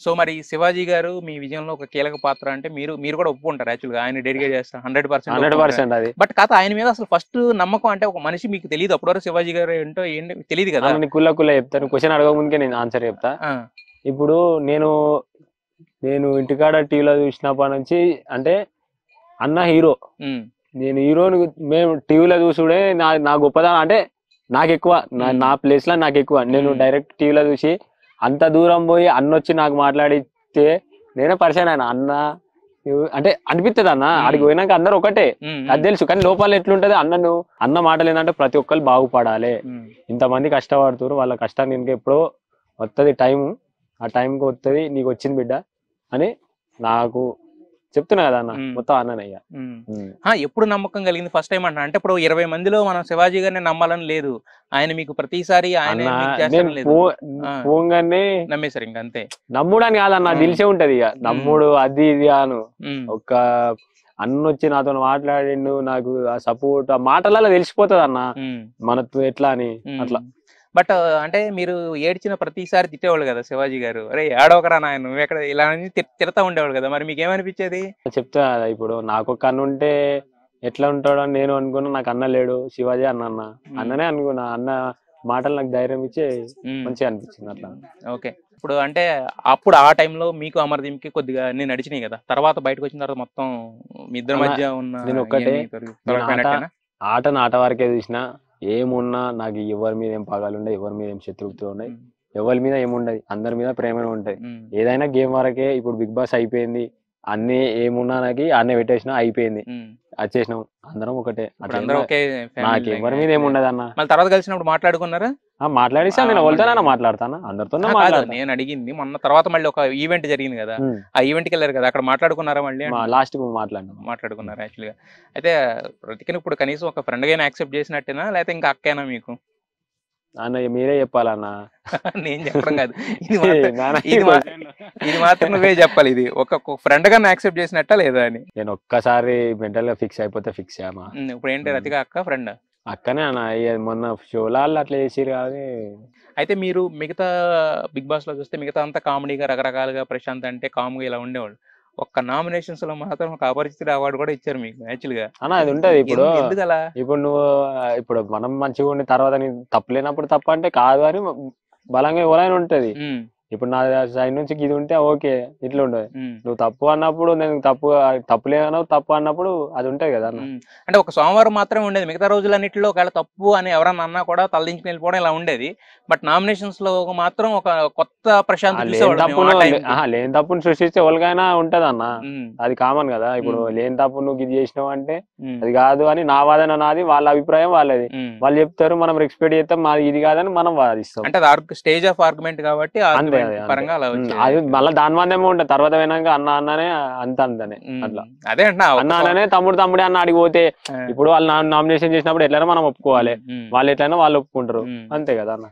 So మరి శివాజీ గారు మీ విజయంలో ఒక కీలక పాత్ర అంటే మీరు మీరు కూడా ఒప్పుకుంటారు యాక్చువల్‌గా. ఆయన డెడికేట్ చేస్తా 100% ఒప్పుకుంటారు. 100% అది. బట్ కాతే ఆయన మీద అసలు ఫస్ట్ నమ్మకం అంటే ఒక మనిషి మీకు తెలీదు. అప్పటివరకు శివాజీ గారు ఏంటో ఏంటి తెలీదు కదా! అన్న కుల్ల కుల్ల చెప్తాను. క్వెషన్ అడగక ముందుకే నేను ఆన్సర్ చెప్తా. ఆ! ఇప్పుడు నేను ఇంటికాడ టీవీలో చూసినప్పటి నుంచి అంటే అన్న హీరో. హ్మ్. నేను హీరోని మేము టీవీలో చూసుడే నా గొప్పదనం అంటే నాకెక్కువ. నా ప్లేస్ లో నాకెక్కువ. నేను డైరెక్ట్ టీవీలో చూసి అంత దూరం పోయి అన్నొచ్చి నాకు మాట్లాడితే నేనే పరిచయం అయినా అన్న అంటే అనిపిస్తుంది అన్న. ఆడికి పోయినాక అందరు ఒకటే అది తెలుసు. కానీ లోపల ఎట్లుంటది అన్న మాటలు ఏంటంటే ప్రతి ఒక్కరు బాగుపడాలి. ఇంతమంది కష్టపడుతున్నారు, వాళ్ళ కష్టాన్ని ఇంకా ఎప్పుడో వస్తుంది టైం. ఆ టైంకి వస్తుంది, నీకు వచ్చింది బిడ్డ అని నాకు చెప్తున్నా కదా అన్న. మొత్తం అన్నయ్య. ఎప్పుడు నమ్మకం కలిగింది ఫస్ట్ టైం అంటున్నా అంటే ఇప్పుడు 20 మందిలో మనం శివాజీ గారిని నమ్మాలని లేదు. ఆయన మీకు ప్రతిసారి ఆయన పోగానే నమ్మేశారు ఇంక అంతే. నమ్ముడని కాదన్న, తెలిసే ఉంటది ఇక నమ్ముడు అది ఇది అను. ఒక అన్నొచ్చి నాతో మాట్లాడిండు, నాకు ఆ సపోర్ట్ ఆ మాటలలో తెలిసిపోతుంది అన్న మనతో ఎట్లా అని అట్లా. బట్ అంటే మీరు ఏడ్చిన ప్రతిసారి తిట్టేవాళ్ళు కదా శివాజీ గారు, అరే ఏడవకరా నాయన నువ్వు ఎక్కడ ఇలా అని తిడతా ఉండేవాళ్ళు కదా, మరి మీకు ఏమనిపించేది? చెప్తా కదా ఇప్పుడు నాకు ఒక అన్న ఉంటే ఎట్లా ఉంటాడు అని నేను అనుకున్నా. నాకు అన్న లేడు, శివాజీ అన్ననే అనుకున్నా. అన్న మాటలు నాకు ధైర్యం ఇచ్చి మంచిగా అనిపించింది అట్లా. ఓకే. ఇప్పుడు అంటే అప్పుడు ఆ టైంలో మీకు అమర్దీప్కి కొద్దిగా నేను నడిచినాయి కదా, తర్వాత బయటకు వచ్చిన తర్వాత మొత్తం మీ ఇద్దరి మధ్య ఉన్న నేను ఒక్కటే ఆటను ఆట వరకే చూసిన. ఏమున్నా నాకు ఎవరి మీద ఏం పగాలు ఉండే, ఎవరి మీద ఏం శత్రుత్వం ఉన్నాయి, ఎవరి మీద ఏముండదు, అందరి మీద ప్రేమనే ఉంటది. ఏదైనా గేమ్ వరకే. ఇప్పుడు బిగ్ బాస్ అయిపోయింది, అన్ని ఏమున్నా నాకు అన్నీ పెట్టేసినా అయిపోయింది, వచ్చేసినాం అందరం ఒకటే. నాకు ఎవరి మీద ఏముండదు అన్న. మళ్ళీ తర్వాత కలిసినప్పుడు మాట్లాడుకున్నారా? మాట్లాడిస్తా, నేను ఎవరితోనైనా మాట్లాడతానా, అందరితో మాట్లాడతాను. నేను అడిగింది మొన్న తర్వాత మళ్ళీ ఒక ఈవెంట్ జరిగింది కదా, ఆ ఈవెంట్ కి వెళ్ళారు కదా, అక్కడ మాట్లాడుకున్నారా? మళ్ళీ లాస్ట్ కు మాట్లాడుకున్నారు యాక్చువల్గా. అయితే ప్రతికని ఇప్పుడు కనీసం ఒక ఫ్రెండ్ గానే యాక్సెప్ట్ చేసినట్టేనా, లేకపోతే ఇంకా అక్కేనా మీకు? అన్న మీరే చెప్పాలన్నా. నేను చెప్పడం కాదు, ఇది మాత్రం నువ్వే చెప్పాలి. ఇది ఒక ఫ్రెండ్ గా యాక్సెప్ట్ చేసినట్టా లేదా అని. నేను ఒక్కసారి మెంటల్ గా ఫిక్స్ అయిపోతే ఫిక్స్ అయ్యా. ఇప్పుడు ఏంటి రతిక అక్క ఫ్రెండ్? అక్కనే అన్న. మొన్న షోలాళ్ళు అట్లా చేసిరు కాదు. అయితే మీరు మిగతా బిగ్ బాస్ లో చూస్తే మిగతా అంతా కామెడీగా రకరకాలుగా ప్రశాంత్ అంటే కామ్గా ఇలా ఉండేవాళ్ళు. ఒక్క నామినేషన్స్ లో మాత్రం ఒక అపరిచితుడు అవార్డు కూడా ఇచ్చారు మీకు యాక్చువల్ గా. అన్న అది ఉంటది. ఇప్పుడు నువ్వు ఇప్పుడు మనం మంచిగా ఉండి తర్వాత నీ తప్పు లేనప్పుడు తప్పు అంటే కాదు అని బలంగా ఎవరైనా ఉంటది. ఇప్పుడు నా సైడ్ నుంచి ఇది ఉంటే ఓకే, ఇట్లా ఉండదు. నువ్వు తప్పు అన్నప్పుడు నేను తప్పు లేదన్నావు, తప్పు అన్నప్పుడు అది ఉంటది కదా అన్న. అంటే ఒక సోమవారం మాత్రమే ఉండేది, మిగతా రోజులన్నింటిలో ఒకవేళ తప్పు అని ఎవరన్నా అన్నా కూడా తలదించుకుని వెళ్ళిపోవడం ఇలా ఉండేది. బట్ నామినేషన్స్ లో మాత్రం ఒక కొత్త ప్రశాంత్ లేని తప్పును సృష్టిస్తే ఎవరికైనా ఉంటది అన్న, అది కామన్ కదా. ఇప్పుడు లేని తప్పు నువ్వు ఇది చేసినావు అంటే అది కాదు అని నా వాదన నాది, వాళ్ళ అభిప్రాయం వాళ్ళది. వాళ్ళు చెప్తారు, మనం రెస్పెక్ట్ చేస్తాం, మాది ఇది కాదని మనం వాదిస్తాం. అంటే స్టేజ్ ఆఫ్ ఆర్గ్యుమెంట్ కాబట్టి పరంగా అలా అది మళ్ళీ దాని మందేమో ఉంటుంది. తర్వాత పోయినాక అన్ననే అంతనే అట్లా. అదే అన్ననే తమ్ముడే అన్న అడిగిపోతే ఇప్పుడు వాళ్ళు నామినేషన్ చేసినప్పుడు ఎట్లైనా మనం ఒప్పుకోవాలి, వాళ్ళు ఎట్లయినా వాళ్ళు ఒప్పుకుంటారు, అంతే కదా అన్న.